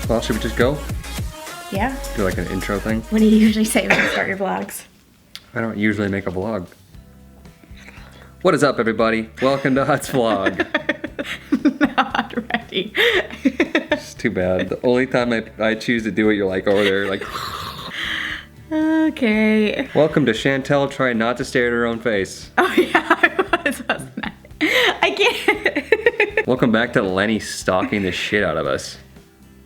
Well, should we just go? Yeah. Do like an intro thing? What do you usually say when you start your vlogs? I don't usually make a vlog. What is up, everybody? Welcome to Hut's Vlog. Not ready. It's too bad. The only time I choose to do it, you're like over there, like. Okay. Welcome to Chantell trying not to stare at her own face. Oh yeah, I wasn't I? I can't. Welcome back to Lenny stalking the shit out of us.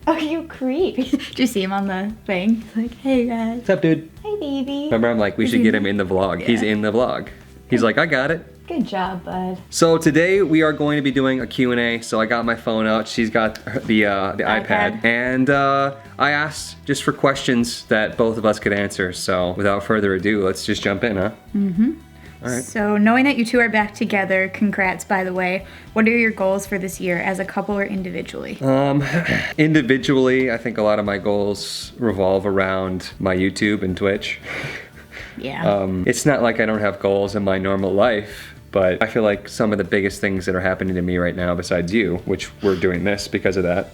Oh, you creep. Did you see him on the thing? He's like, hey guys. What's up, dude? Hi, baby. Remember, I'm like, we should get him in the vlog. Yeah. He's in the vlog. He's like, I got it. Good job, bud. So today we are going to be doing a Q&A. So I got my phone out. She's got the iPad. And I asked just for questions that both of us could answer. So without further ado, let's just jump in, huh? Mm-hmm. All right. So knowing that you two are back together, congrats, by the way. What are your goals for this year as a couple or individually? Individually, I think a lot of my goals revolve around my YouTube and Twitch. Yeah. It's not like I don't have goals in my normal life, but I feel like some of the biggest things that are happening to me right now, besides you, which we're doing this because of that,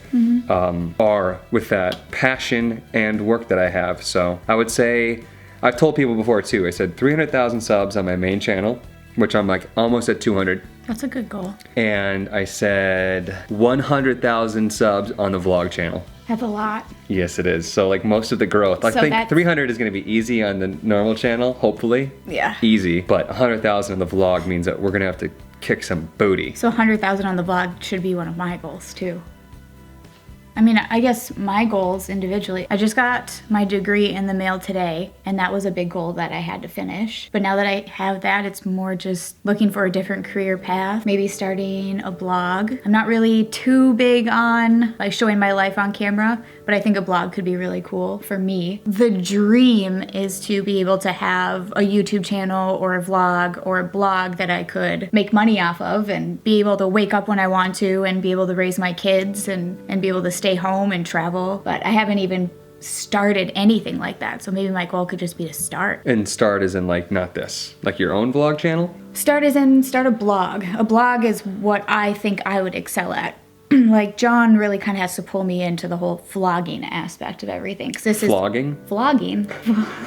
are with that passion and work that I have. So I would say, I've told people before too, I said 300,000 subs on my main channel, which I'm like almost at 200. That's a good goal. And I said 100,000 subs on the vlog channel. That's a lot. Yes, it is. So like most of the growth, I think 300 is going to be easy on the normal channel, hopefully. Yeah. Easy. But 100,000 on the vlog means that we're going to have to kick some booty. So 100,000 on the vlog should be one of my goals too. I mean, I guess my goals individually, I just got my degree in the mail today, and that was a big goal that I had to finish. But now that I have that, it's more just looking for a different career path, maybe starting a blog. I'm not really too big on like showing my life on camera, but I think a blog could be really cool for me. The dream is to be able to have a YouTube channel or a vlog or a blog that I could make money off of and be able to wake up when I want to and be able to raise my kids and be able to stay home and travel. But I haven't even started anything like that. So maybe my goal could just be to start. And start as in like not this, like your own vlog channel? Start as in start a blog. A blog is what I think I would excel at. Like John really kind of has to pull me into the whole vlogging aspect of everything. 'Cause this Vlogging? Vlogging.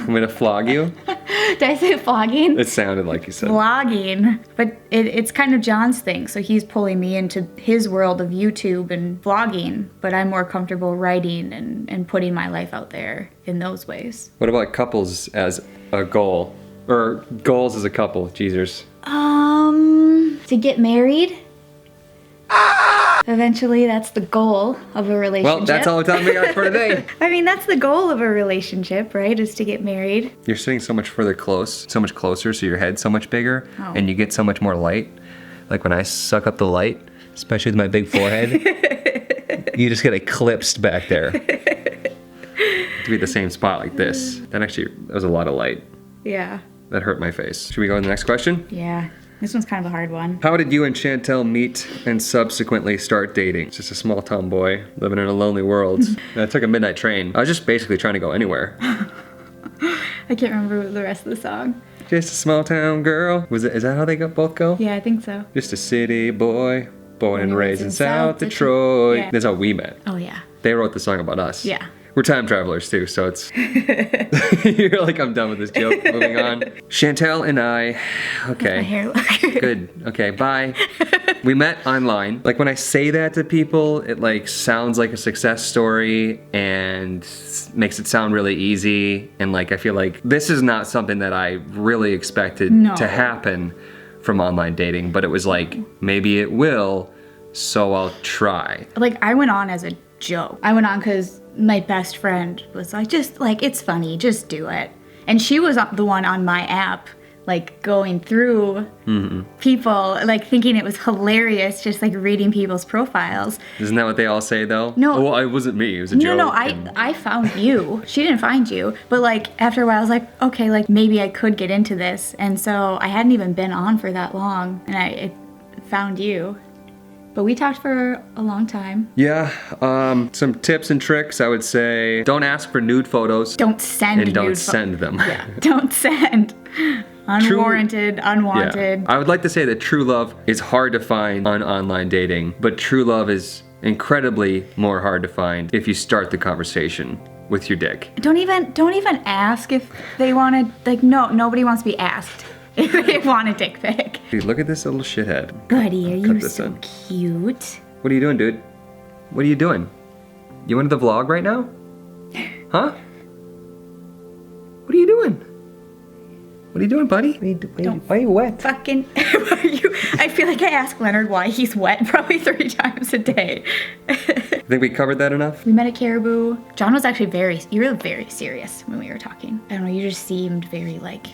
I'm gonna flog you? Did I say vlogging? It sounded like you said. Vlogging. But it's kind of John's thing. So he's pulling me into his world of YouTube and vlogging. But I'm more comfortable writing and putting my life out there in those ways. What about couples as a goal? Or goals as a couple, Jesus. To get married. Eventually, that's the goal of a relationship. Well, that's all the time we got for today. I mean, that's the goal of a relationship, right? Is to get married. You're sitting so much further so much closer, so your head's so much bigger, and you get so much more light. Like when I suck up the light, especially with my big forehead, you just get eclipsed back there. To be the same spot like this. That was a lot of light. Yeah. That hurt my face. Should we go to the next question? Yeah. This one's kind of a hard one. How did you and Chantell meet and subsequently start dating? Just a small town boy living in a lonely world. I took a midnight train. I was just basically trying to go anywhere. I can't remember the rest of the song. Just a small town girl. Is that how they both go? Yeah, I think so. Just a city boy, born and raised in South Detroit. Yeah. That's how we met. Oh, yeah. They wrote the song about us. Yeah. We're time travelers too, so it's... You're like, I'm done with this joke. Moving on. Chantell and I... Okay. My hair look. Good. Okay, bye. We met online. Like when I say that to people, it like sounds like a success story and makes it sound really easy. And like, I feel like this is not something that I really expected to happen from online dating, but it was like, maybe it will, so I'll try. Like, I went on as a joke. I went on because my best friend was like, just like, it's funny, just do it. And she was the one on my app, like going through people, like thinking it was hilarious, just like reading people's profiles. Isn't that what they all say though? No. Well, it wasn't me, it was a joke. No, I found you. She didn't find you. But like after a while I was like, okay, like maybe I could get into this. And so I hadn't even been on for that long and I found you. But we talked for a long time. Yeah, some tips and tricks, I would say, don't ask for nude photos. Don't send and nude don't send them. Yeah, don't send. Unwarranted, unwanted. Yeah. I would like to say that true love is hard to find on online dating, but true love is incredibly more hard to find if you start the conversation with your dick. Don't even ask if they want to, like, no, nobody wants to be asked if they want a dick pic. Dude, look at this little shithead. Buddy, are you this so in. cute? What are you doing, dude? What are you doing? You into the vlog right now? Huh? What are you doing? What are you doing, buddy? Why are you wet? Fucking, I feel like I ask Leonard why he's wet probably 3 times a day. Think we covered that enough? We met at Caribou. John was actually you were very serious when we were talking. I don't know, you just seemed very like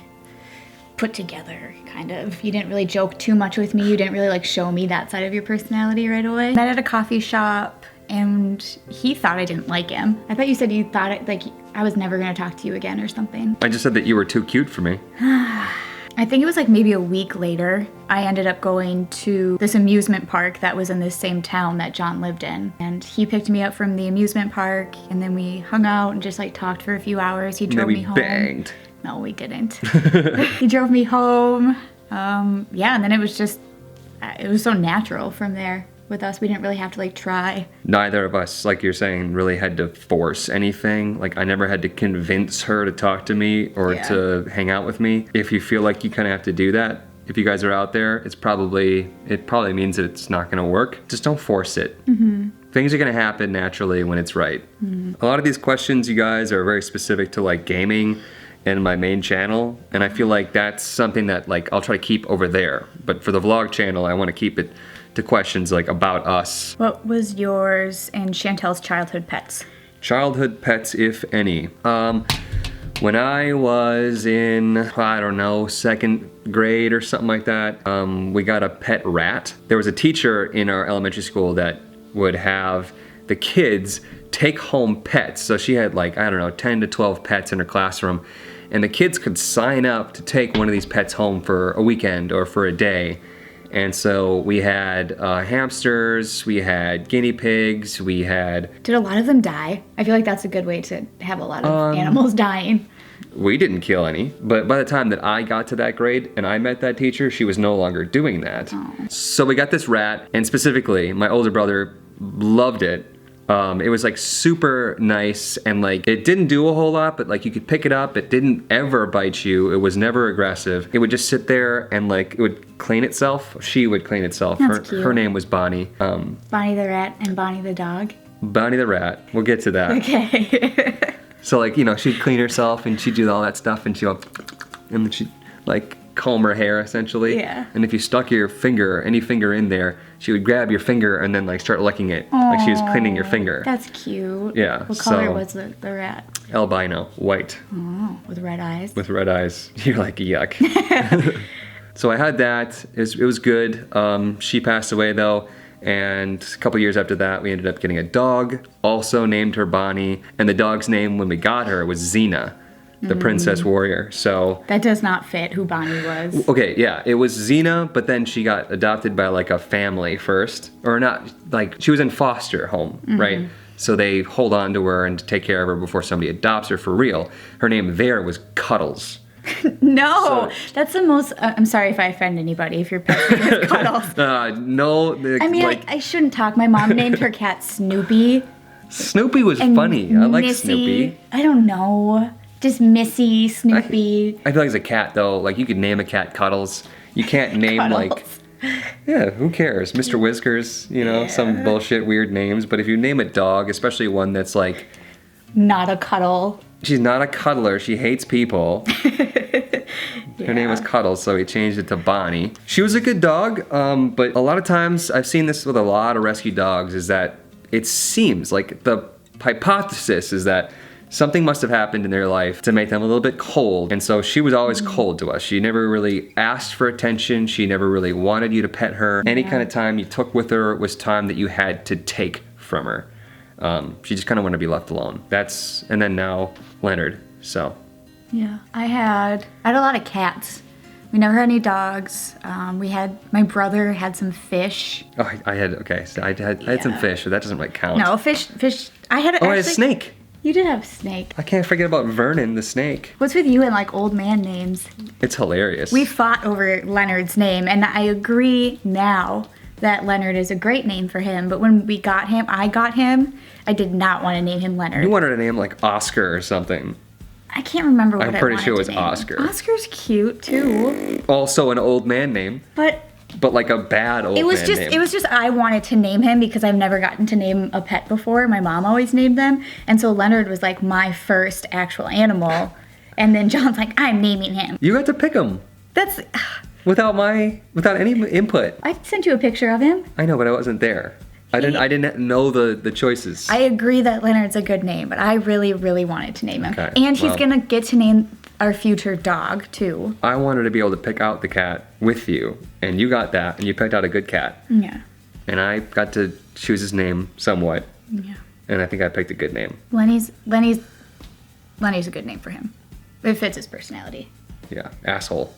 put together, kind of. You didn't really joke too much with me. You didn't really like show me that side of your personality right away. Met at a coffee shop and he thought I didn't like him. I thought you said you thought like I was never gonna talk to you again or something. I just said that you were too cute for me. I think it was like maybe a week later, I ended up going to this amusement park that was in this same town that John lived in. And he picked me up from the amusement park and then we hung out and just like talked for a few hours. He drove me home. Banged. No, we didn't. He drove me home. Yeah, and then it was so natural from there. With us, we didn't really have to like try. Neither of us, like you're saying, really had to force anything. Like I never had to convince her to talk to me or to hang out with me. If you feel like you kind of have to do that, if you guys are out there, it probably means that it's not gonna work. Just don't force it. Things are gonna happen naturally when it's right. A lot of these questions, you guys, are very specific to like gaming and my main channel, and I feel like that's something that like I'll try to keep over there. But for the vlog channel, I want to keep it to questions like about us. What was yours and Chantell's childhood pets? Childhood pets, if any. When I was in, I don't know, 2nd grade or something like that, we got a pet rat. There was a teacher in our elementary school that would have the kids take home pets. So she had like, I don't know, 10 to 12 pets in her classroom. And the kids could sign up to take one of these pets home for a weekend or for a day. And so we had hamsters, we had guinea pigs, we had... Did a lot of them die? I feel like that's a good way to have a lot of animals dying. We didn't kill any, but by the time that I got to that grade and I met that teacher, she was no longer doing that. Oh. So we got this rat, and specifically, my older brother loved it. It was like super nice and like it didn't do a whole lot, but like you could pick it up. It didn't ever bite you. It was never aggressive. It would just sit there and like it would clean itself. She would clean itself. Her name was Bonnie. Bonnie the rat and Bonnie the dog. Bonnie the rat. We'll get to that. Okay. So like, you know, she'd clean herself and she'd do all that stuff and and then she'd like comb her hair essentially. Yeah. And if you stuck your finger, any finger in there, she would grab your finger and then like start licking it. Aww, like she was cleaning your finger. That's cute. Yeah. What color was the rat? Albino, white. Oh, with red eyes? With red eyes. You're like, yuck. So I had that. It was good. She passed away though. And a couple years after that, we ended up getting a dog. Also named her Bonnie. And the dog's name when we got her was Xena, the princess warrior. So that does not fit who Bonnie was. Okay, yeah, it was Xena, but then she got adopted by like a family first, or not, like she was in foster home, right? So they hold on to her and take care of her before somebody adopts her for real. Her name there was Cuddles. No, that's the most, I'm sorry if I offend anybody if your pet's name is Cuddles. No. I mean, like, I shouldn't talk. My mom named her cat Snoopy. Snoopy was funny. I like Snoopy. I don't know. Just Missy, Snoopy. I feel like as a cat though, like you could name a cat Cuddles. You can't name like, yeah, who cares? Mr. Whiskers, you know, some bullshit weird names. But if you name a dog, especially one that's like... Not a cuddle. She's not a cuddler. She hates people. Her name was Cuddles, so he changed it to Bonnie. She was a good dog, but a lot of times, I've seen this with a lot of rescue dogs, is that it seems like the hypothesis is that something must have happened in their life to make them a little bit cold. And so she was always cold to us. She never really asked for attention. She never really wanted you to pet her. Any kind of time you took with her was time that you had to take from her. She just kind of wanted to be left alone. And then now Leonard, so. Yeah, I had a lot of cats. We never had any dogs. My brother had some fish. Oh, I had some fish, but that doesn't like count. No, fish, I had a snake. You did have a snake. I can't forget about Vernon the snake. What's with you and like old man names? It's hilarious. We fought over Leonard's name, and I agree now that Leonard is a great name for him, but when I got him, I did not want to name him Leonard. You wanted a name like Oscar or something. I can't remember what I'm I pretty wanted sure it was to name him. Oscar. Oscar's cute too. Also an old man name, But like a bad old it was man just name. it was just I wanted to name him because I've never gotten to name a pet before. My mom always named them. And so Leonard was like my first actual animal. And then John's like, I'm naming him. You got to pick him That's without any input. I sent you a picture of him. I know, but I wasn't there. I didn't know the choices. I agree that Leonard's a good name, but I really, really wanted to name him. Okay, And he's well. gonna get to name our future dog too. I wanted to be able to pick out the cat with you, and you got that, and you picked out a good cat. Yeah. And I got to choose his name somewhat, Yeah. and I think I picked a good name. Lenny's a good name for him. It fits his personality. Yeah, asshole.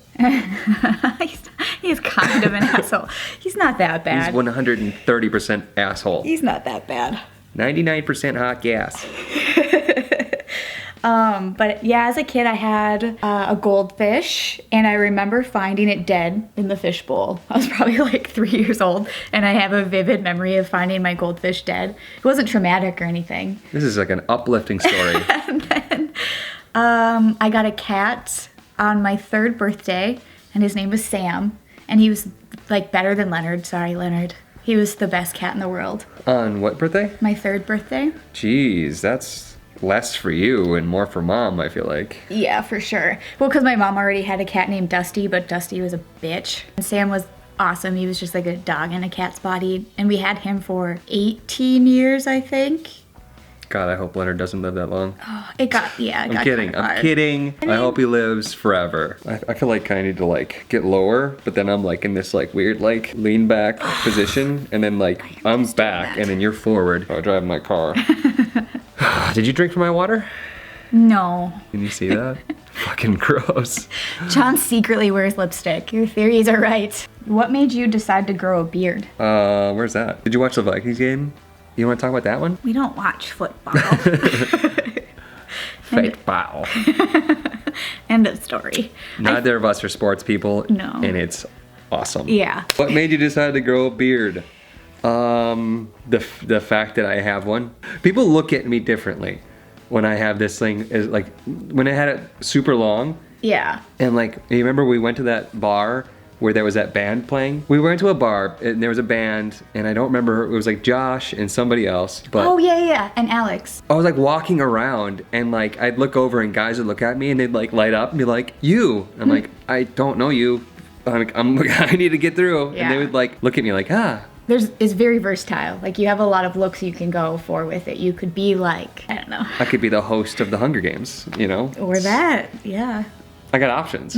he's kind of an asshole. He's not that He's bad. 130% asshole. He's not that bad. 99% hot gas. But yeah, as a kid, I had a goldfish, and I remember finding it dead in the fish bowl. I was probably like 3 years old, and I have a vivid memory of finding my goldfish dead. It wasn't traumatic or anything. This is like an uplifting story. And then I got a cat on my 3rd birthday, and his name was Sam, and he was like better than Leonard. Sorry, Leonard. He was the best cat in the world. On what birthday? My 3rd birthday. Jeez, that's less for you and more for mom, I feel like. Yeah, for sure. Well, because my mom already had a cat named Dusty, but Dusty was a bitch. And Sam was awesome. He was just like a dog in a cat's body. And we had him for 18 years, I think. God, I hope Leonard doesn't live that long. It got I'm kind kidding. of I'm hard. kidding. I hope he lives forever. I feel like I need to like get lower, but then I'm like in this like weird like lean back position, and then like I'm back, and then you're forward. I drive my car. Did you drink from my water? No. Can you see that? Fucking gross. John secretly wears lipstick. Your theories are right. What made you decide to grow a beard? Where's that? Did you watch the Vikings game? You want to talk about that one? We don't watch football. Fake bow. End of story. Neither of us are sports people. No. And it's awesome. Yeah. What made you decide to grow a beard? The fact that I have one. People look at me differently when I have this thing. Is like when I had it super long. Yeah. And like, you remember we went to that bar where there was that band playing? We went to a bar and there was a band, and I don't remember, it was like Josh and somebody else, but Oh, yeah. And Alex. I was like walking around, and like I'd look over and guys would look at me and they'd like light up and be like, you. I'm like, I don't know you. I need to get through. Yeah. And they would like look at me like, ah. It's very versatile. Like, you have a lot of looks you can go for with it. You could be like, I don't know. I could be the host of the Hunger Games, you know? Or that, yeah. I got options.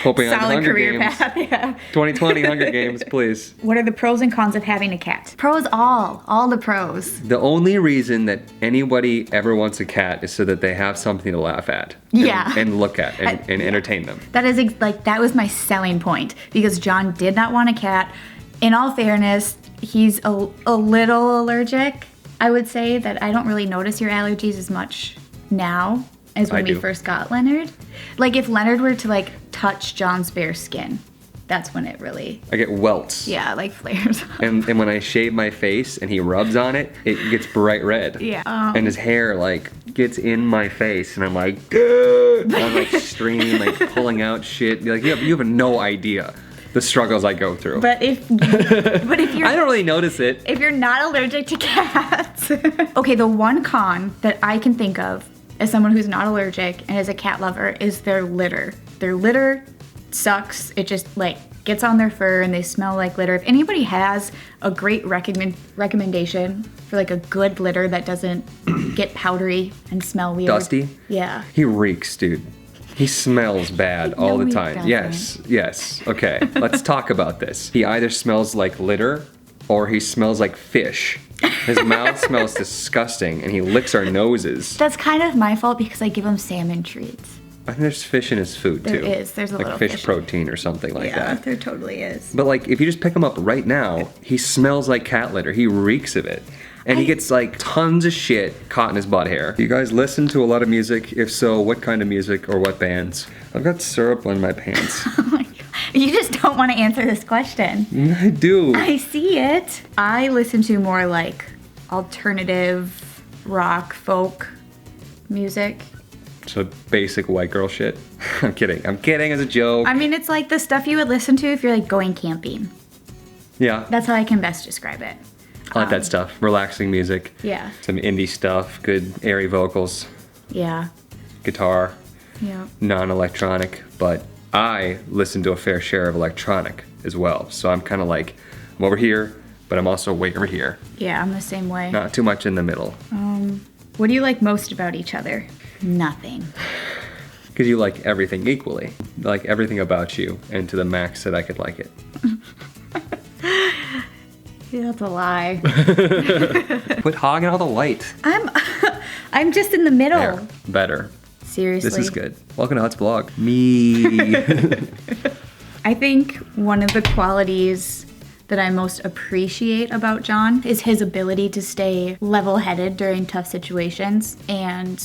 Hoping on Solid Hunger career Games. path, yeah. 2020 Hunger Games, please. What are the pros and cons of having a cat? Pros all the pros. The only reason that anybody ever wants a cat is so that they have something to laugh at. Yeah. And look at and entertain them. That is that was my selling point, because John did not want a cat. In all fairness, he's a little allergic. I would say that I don't really notice your allergies as much now as when I we do. first got Leonard. Like, if Leonard were to like touch John's bare skin, that's when it really, I get welts. yeah, like flares up. And when I shave my face and he rubs on it, it gets bright red. Yeah. And his hair like gets in my face, and I'm like, "Ugh!" I'm like streaming, like pulling out shit. Like you have no idea the struggles I go through. But if you're I don't really notice it. if you're not allergic to cats. Okay, the one con that I can think of as someone who's not allergic and is a cat lover is their litter. Their litter sucks. It just like gets on their fur and they smell like litter. If anybody has a great recommendation for like a good litter that doesn't get powdery and smell weird. Dusty? Yeah. He reeks, dude. He smells bad all the he time. doesn't. Yes. Okay, let's talk about this. He either smells like litter or he smells like fish. His mouth smells disgusting, and he licks our noses. That's kind of my fault because I give him salmon treats. I think there's fish in his food, There too. is. There's a like little fish fish. protein or something like Yeah, that. there totally is. But like, if you just pick him up right now, he smells like cat litter. He reeks of it. And he gets like tons of shit caught in his butt hair. Do you guys listen to a lot of music? If so, what kind of music or what bands? I've got syrup on my pants. Oh my God. You just don't want to answer this question. I do. I see it. I listen to more like alternative rock, folk music. So basic white girl shit. I'm kidding. I'm kidding as a joke. I mean, it's like the stuff you would listen to if you're like going camping. Yeah. That's how I can best describe it. I like that stuff. Relaxing music. Yeah. Some indie stuff. Good airy vocals. Yeah. Guitar. Yeah. Non-electronic. But I listen to a fair share of electronic as well. So I'm kind of like, I'm over here, but I'm also way over here. Yeah, I'm the same way. Not too much in the middle. What do you like most about each other? Nothing. Because you like everything equally. Like everything about you, and to the max that I could like it. Yeah, that's a lie. Quit hogging all the light. I'm just in the middle. There. Better. Seriously. This is good. Welcome to Hut's blog. Me. I think one of the qualities that I most appreciate about John is his ability to stay level-headed during tough situations, and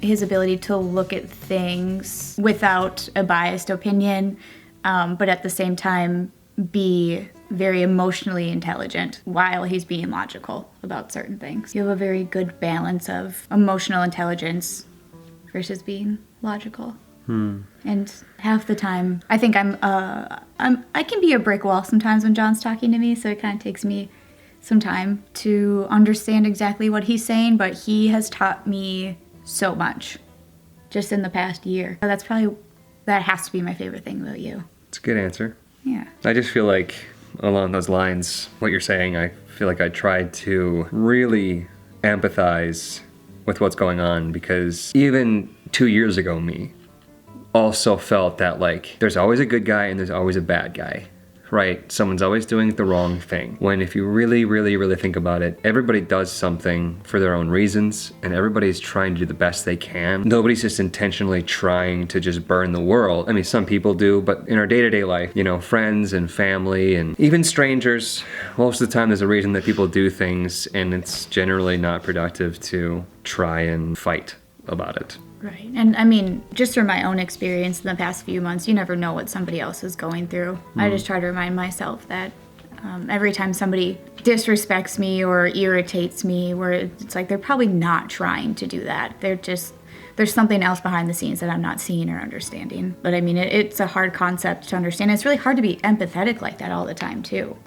his ability to look at things without a biased opinion, but at the same time be very emotionally intelligent while he's being logical about certain things. You have a very good balance of emotional intelligence versus being logical. And half the time, I think I can be a brick wall sometimes when John's talking to me, so it kind of takes me some time to understand exactly what he's saying, but he has taught me so much just in the past year. That has to be my favorite thing about you. It's a good answer. Yeah. I just feel like along those lines, what you're saying, I feel like I tried to really empathize with what's going on, because even 2 years ago me also felt that like there's always a good guy and there's always a bad guy, right? Someone's always doing the wrong thing. When if you really, really, really think about it, everybody does something for their own reasons, and everybody's trying to do the best they can. Nobody's just intentionally trying to just burn the world. I mean, some people do, but in our day-to-day life, you know, friends and family and even strangers, most of the time there's a reason that people do things, and it's generally not productive to try and fight about it. Right. And I mean, just from my own experience in the past few months, you never know what somebody else is going through. I just try to remind myself that every time somebody disrespects me or irritates me, where it's like they're probably not trying to do that. There's something else behind the scenes that I'm not seeing or understanding. But I mean, it's a hard concept to understand. It's really hard to be empathetic like that all the time, too.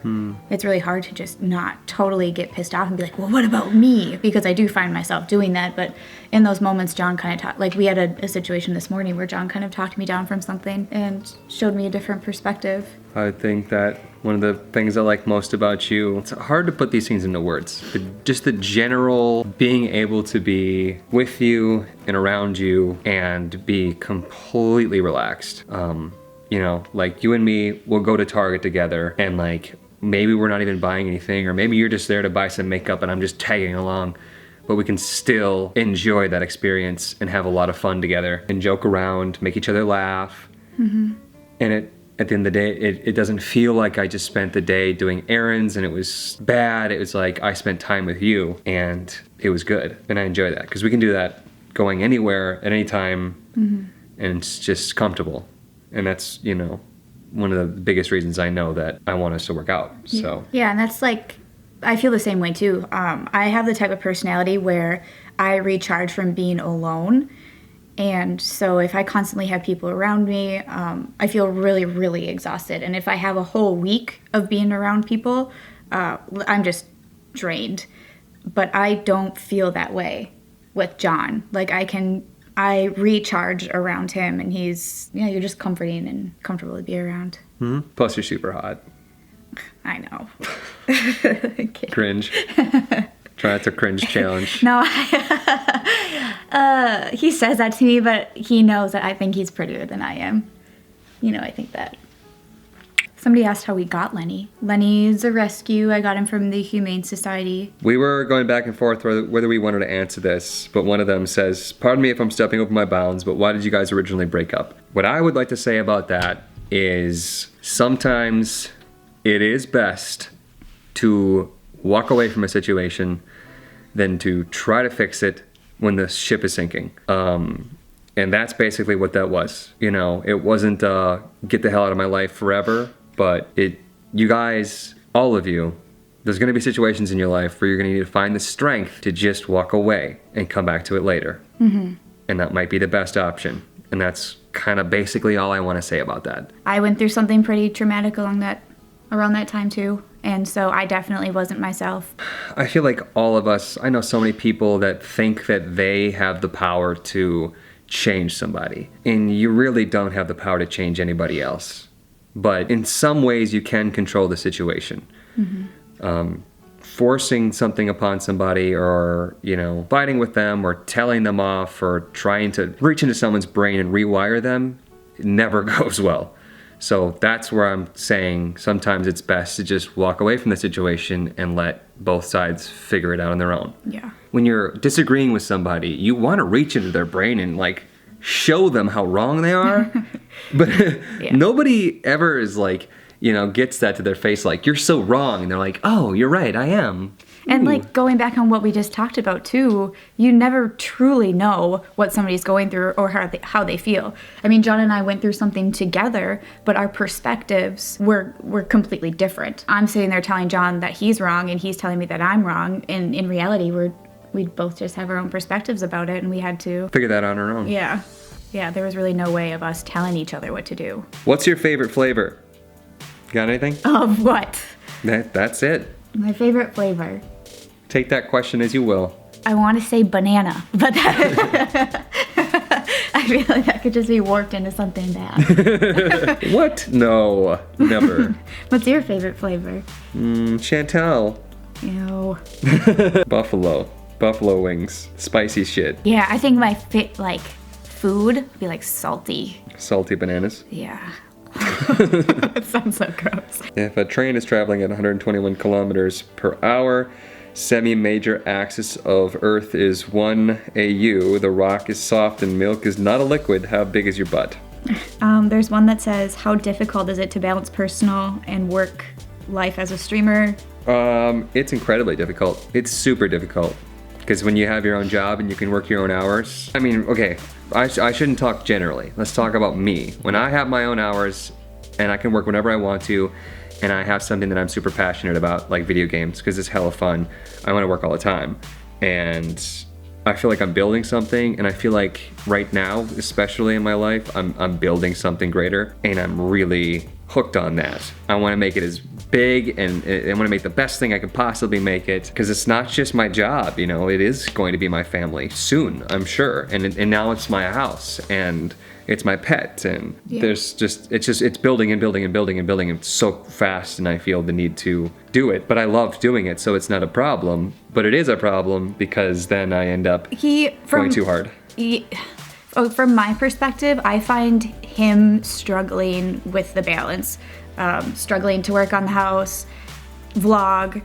It's really hard to just not totally get pissed off and be like, well, what about me? Because I do find myself doing that. But in those moments, John kind of talked, like we had a situation this morning where John kind of talked me down from something and showed me a different perspective. I think that one of the things I like most about you, it's hard to put these things into words, but just the general being able to be with you and around you and be completely relaxed. You know, like you and me will go to Target together, and like maybe we're not even buying anything, or maybe you're just there to buy some makeup and I'm just tagging along. But we can still enjoy that experience and have a lot of fun together and joke around, make each other laugh. And at the end of the day, it doesn't feel like I just spent the day doing errands and it was bad. It was like I spent time with you and it was good. And I enjoy that because we can do that going anywhere at any time, and it's just comfortable. And that's, you know, one of the biggest reasons I know that I want us to work out. So yeah, and that's like, I feel the same way too. I have the type of personality where I recharge from being alone. And so if I constantly have people around me, I feel really, really exhausted. And if I have a whole week of being around people, I'm just drained. But I don't feel that way with John. Like I recharge around him, and you're just comforting and comfortable to be around. Plus you're super hot. I know. Cringe. Try not to cringe challenge. No, he says that to me, but he knows that I think he's prettier than I am. You know, I think that. Somebody asked how we got Lenny. Lenny's a rescue. I got him from the Humane Society. We were going back and forth whether we wanted to answer this, but one of them says, pardon me if I'm stepping over my bounds, but why did you guys originally break up? What I would like to say about that is sometimes it is best to walk away from a situation than to try to fix it when the ship is sinking. And that's basically what that was. You know, it wasn't get the hell out of my life forever, but you guys, all of you, there's going to be situations in your life where you're going to need to find the strength to just walk away and come back to it later. Mm-hmm. And that might be the best option. And that's kind of basically all I want to say about that. I went through something pretty traumatic around that time too. And so I definitely wasn't myself. I feel like all of us, I know so many people that think that they have the power to change somebody. And you really don't have the power to change anybody else. But in some ways you can control the situation. Mm-hmm. Forcing something upon somebody, or, you know, fighting with them, or telling them off, or trying to reach into someone's brain and rewire them, it never goes well. So that's where I'm saying sometimes it's best to just walk away from the situation and let both sides figure it out on their own. Yeah. When you're disagreeing with somebody, you want to reach into their brain and like show them how wrong they are. But nobody ever is like, you know, gets that to their face like, you're so wrong. And they're like, oh, you're right, I am. And like going back on what we just talked about too, you never truly know what somebody's going through or how they feel. I mean, John and I went through something together, but our perspectives were completely different. I'm sitting there telling John that he's wrong, and he's telling me that I'm wrong. And in reality, we both just have our own perspectives about it, and we had to figure that out on our own. Yeah. Yeah, there was really no way of us telling each other what to do. What's your favorite flavor? Got anything? Of what? That's it. My favorite flavor. Take that question as you will. I want to say banana, but that I feel like that could just be warped into something bad. What? No, never. What's your favorite flavor? Chantell. Ew. Buffalo wings. Spicy shit. Yeah, I think my food would be like salty. Salty bananas. Yeah. It sounds so gross. If a train is traveling at 121 kilometers per hour, semi-major axis of Earth is 1 AU, the rock is soft and milk is not a liquid, how big is your butt? There's one that says, how difficult is it to balance personal and work life as a streamer? It's incredibly difficult. It's super difficult. Because when you have your own job and you can work your own hours. I mean, okay, I shouldn't talk generally. Let's talk about me. When I have my own hours and I can work whenever I want to, and I have something that I'm super passionate about, like video games, because it's hella fun, I want to work all the time. And I feel like I'm building something, and I feel like right now, especially in my life, I'm building something greater, and I'm really hooked on that. I want to make it as big, and I want to make the best thing I could possibly make it, because it's not just my job, you know, it is going to be my family soon, I'm sure. And now it's my house, and it's my pet, and it's building and building and building and building, and so fast, and I feel the need to do it. But I love doing it, so it's not a problem. But it is a problem because then I end up going too hard. From my perspective, I find him struggling with the balance, struggling to work on the house, vlog,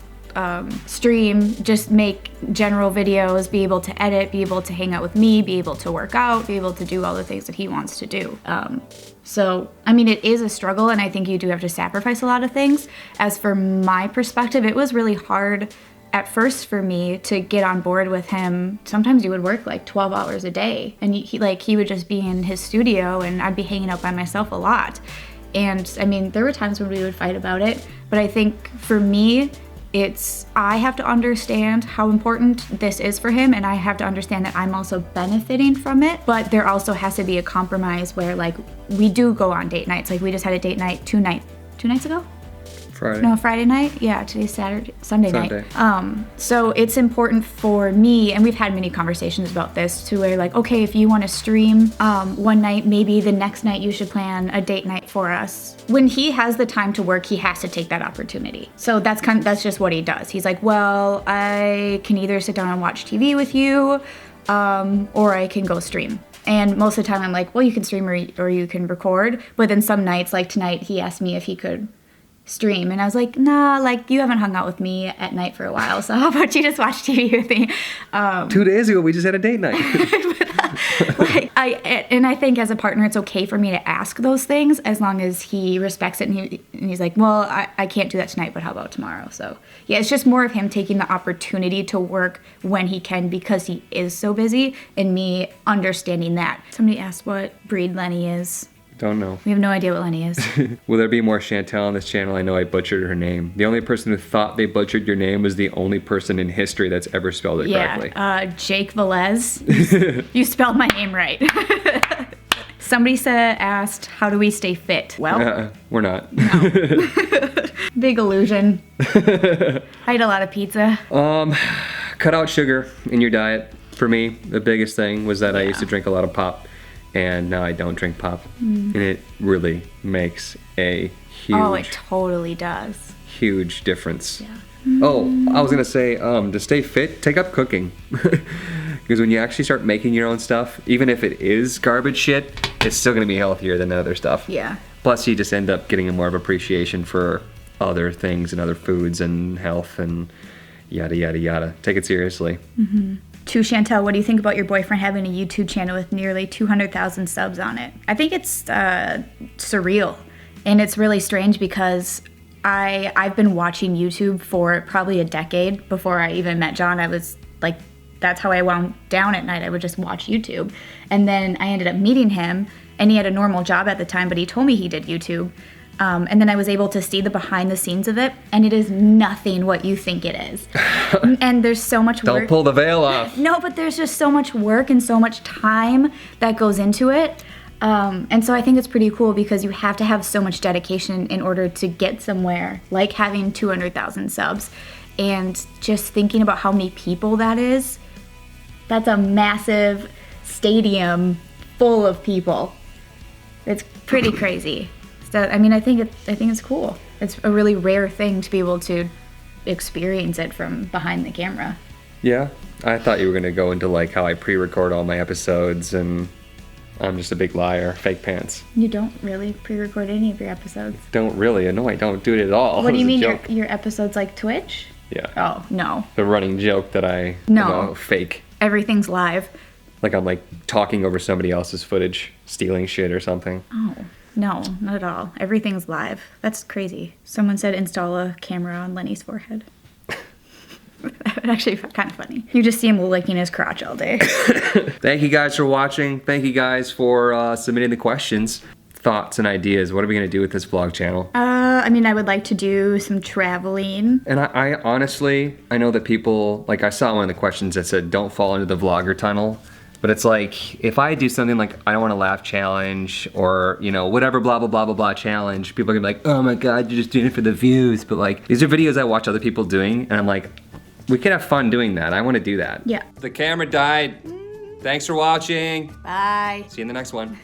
stream, just make general videos, be able to edit, be able to hang out with me, be able to work out, be able to do all the things that he wants to do. So, I mean, it is a struggle, and I think you do have to sacrifice a lot of things. As for my perspective, it was really hard at first for me to get on board with him. Sometimes he would work like 12 hours a day, and he would just be in his studio, and I'd be hanging out by myself a lot. And I mean, there were times when we would fight about it, but I think for me, I have to understand how important this is for him, and I have to understand that I'm also benefiting from it, but there also has to be a compromise where, like, we do go on date nights. Like, we just had a date night two nights ago? Friday night? Yeah, today's Sunday night. So it's important for me, and we've had many conversations about this, to where, like, okay, if you want to stream one night, maybe the next night you should plan a date night for us. When he has the time to work, he has to take that opportunity. So that's just what he does. He's like, well, I can either sit down and watch TV with you, or I can go stream. And most of the time I'm like, well, you can stream or you can record. But then some nights, like tonight, he asked me if he could stream, and I was like, nah, like, you haven't hung out with me at night for a while, so how about you just watch TV with me? 2 days ago we just had a date night. I think as a partner, it's okay for me to ask those things as long as he respects it and he's like, well, I can't do that tonight, but how about tomorrow? So yeah, it's just more of him taking the opportunity to work when he can because he is so busy, and me understanding that. Somebody asked what breed Lenny is. Don't know. We have no idea what Lenny is. Will there be more Chantell on this channel? I know I butchered her name. The only person who thought they butchered your name was the only person in history that's ever spelled it correctly. Jake Velez. You spelled my name right. Somebody asked, how do we stay fit? Well, we're not. No. Big illusion. I ate a lot of pizza. Cut out sugar in your diet. For me, the biggest thing was that I used to drink a lot of pop. And now I don't drink pop. And it really makes a huge... Oh, it totally does. Huge difference. Yeah. Oh, I was gonna say, to stay fit, take up cooking. Because when you actually start making your own stuff, even if it is garbage shit, it's still gonna be healthier than other stuff. Yeah. Plus, you just end up getting a more of appreciation for other things and other foods and health and yada, yada, yada. Take it seriously. Mm-hmm. To Chantell, what do you think about your boyfriend having a YouTube channel with nearly 200,000 subs on it? I think it's surreal, and it's really strange because I've been watching YouTube for probably a decade. Before I even met John, I was like, that's how I wound down at night. I would just watch YouTube, and then I ended up meeting him, and he had a normal job at the time, but he told me he did YouTube. And then I was able to see the behind the scenes of it, and it is nothing what you think it is. And there's so much work. Don't pull the veil off. No, but there's just so much work and so much time that goes into it. And so I think it's pretty cool because you have to have so much dedication in order to get somewhere, like having 200,000 subs. And just thinking about how many people that is, that's a massive stadium full of people. It's pretty crazy. So, I mean, I think it's cool. It's a really rare thing to be able to experience it from behind the camera. Yeah, I thought you were gonna go into like how I pre-record all my episodes, and I'm just a big liar, fake pants. You don't really pre-record any of your episodes. Don't really? No, I don't do it at all. What do you mean your episodes like Twitch? Yeah. Oh no. The running joke that I fake. Everything's live. Like I'm like talking over somebody else's footage, stealing shit or something. Oh. No, not at all. Everything's live. That's crazy. Someone said install a camera on Lenny's forehead. That would actually be kind of funny. You just see him licking his crotch all day. Thank you guys for watching. Thank you guys for submitting the questions. Thoughts and ideas. What are we going to do with this vlog channel? I mean, I would like to do some traveling. And I honestly, I know that people, like I saw one of the questions that said, don't fall into the vlogger tunnel. But it's like, if I do something like, I don't want to laugh challenge or, you know, whatever blah, blah, blah, blah, blah challenge, people are gonna be like, oh my God, you're just doing it for the views. But like, these are videos I watch other people doing, and I'm like, we can have fun doing that. I want to do that. Yeah. The camera died. Thanks for watching. Bye. See you in the next one.